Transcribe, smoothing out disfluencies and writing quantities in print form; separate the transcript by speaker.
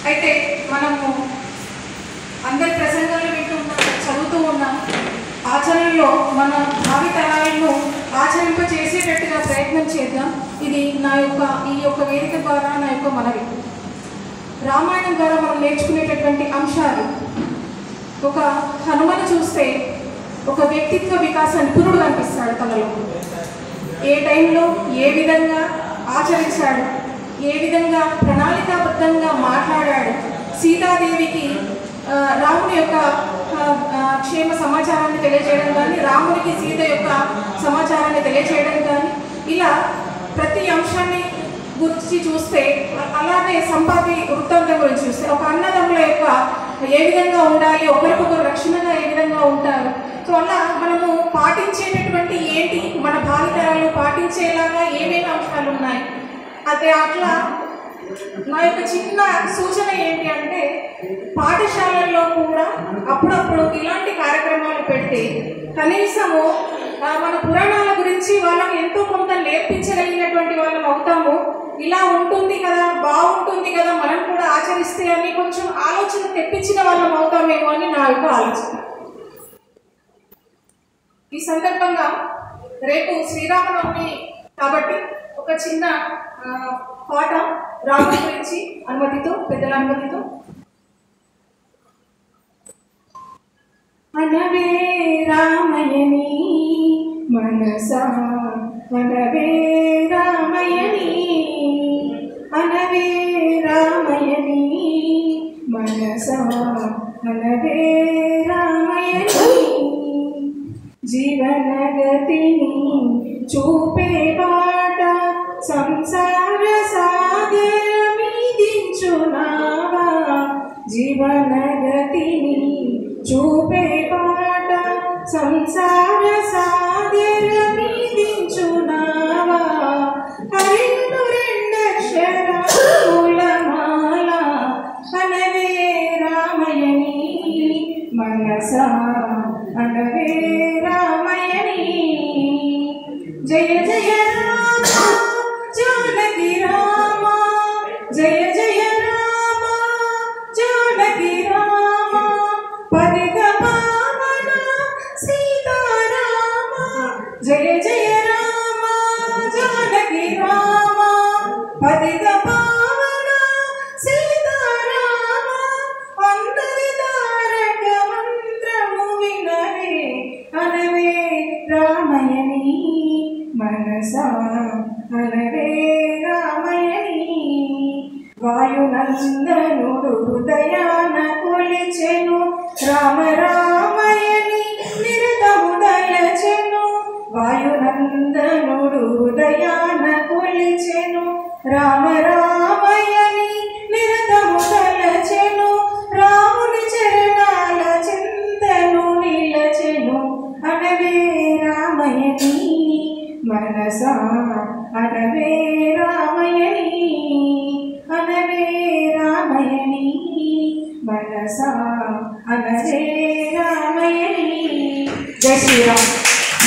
Speaker 1: అయితే మనము అందరి ప్రసంగాలు వింటూ ఉన్నాం, చదువుతూ ఉన్నాం. ఆచరణలో మన భావితరాలను ఆచరింప చేసేటట్టుగా ప్రయత్నం చేద్దాం. ఇది ఈ యొక్క వేదిక ద్వారా నా యొక్క మనవి. రామాయణం ద్వారా మనం నేర్చుకునేటటువంటి అంశాలు, ఒక హనుమను చూస్తే ఒక వ్యక్తిత్వ వికాస నిపుణుడు కనిపిస్తాడు. తనలో ఏ టైంలో ఏ విధంగా ఆచరించాడు, ఏ విధంగా ప్రణాళికాబద్ధంగా మాట్లాడాడు, సీతాదేవికి రాముని యొక్క క్షేమ సమాచారాన్ని తెలియజేయడం కానీ, రామునికి సీత యొక్క సమాచారాన్ని తెలియజేయడం కానీ, ఇలా ప్రతి అంశాన్ని గురించి చూస్తే, అలానే సంపాతి వృత్తాంతం గురించి చూస్తే, ఒక అన్నదమ్ముల యొక్క ఏ విధంగా ఉండాలి, ఒకరికొకరు రక్షణగా ఏ విధంగా ఉంటారు. సో అలా మనము పాటించేటటువంటి ఏంటి, మన భావితరాలు పాటించేలాగా ఏమేమి అంశాలు ఉన్నాయి. అదే అట్లా నా యొక్క చిన్న సూచన ఏంటి అంటే, పాఠశాలల్లో కూడా అప్పుడప్పుడు ఇలాంటి కార్యక్రమాలు పెట్టి కనీసము మన పురాణాల గురించి వాళ్ళకి ఎంతో కొంత నేర్పించగలిగినటువంటి వాళ్ళం అవుతాము. ఇలా ఉంటుంది కదా, బాగుంటుంది కదా, మనం కూడా ఆచరిస్తే అని కొంచెం ఆలోచన తెప్పించిన వాళ్ళం అవుతామేమో అని నా యొక్క ఆలోచన. ఈ సందర్భంగా రేపు శ్రీరామనవమి కాబట్టి ఒక చిన్న పాట రాముడి గురించి అనుమతితో, పెద్దల అనుమతితో. అనవే రామయని మనసా, అనవే రామయని, అనవే రామయని మనసా, అనవే రామయని. జీవనగతిని చూపే బాట సంసార సాగరమిదించునావా, జీవనగతిని చూపే బాట సంసార సాగరమిదించునావా. హరిను రెండక్షరములమాల, అనవే రామయని మనసా, అనవే రామయని. జయ జయ రామ జానకి రామ, జయ జయ రామ జానకి రామ, పదిత పావన సీతారామ. జయ జయ రామ జానకి రామ, పదిత పావన సీతారామ. అందరి తారక మంత్రము వినవే, అనవే రామయని మనసా, అనవే రామయని. వాయునందనుడు హృదయాన కొలిచెను, రామ రామయని నిరతము దలచెను. వాయునందనుడు హృదయాన కొలిచెను, రామ రామయని నిరతము దలచెను. రాముని చరణాల చింతను నిలచెను, అనవే రామయని మనసా, అనవే రామయని, అనవే రామయని మనసా, అనవే రామయని. జై శ్రీరామ్.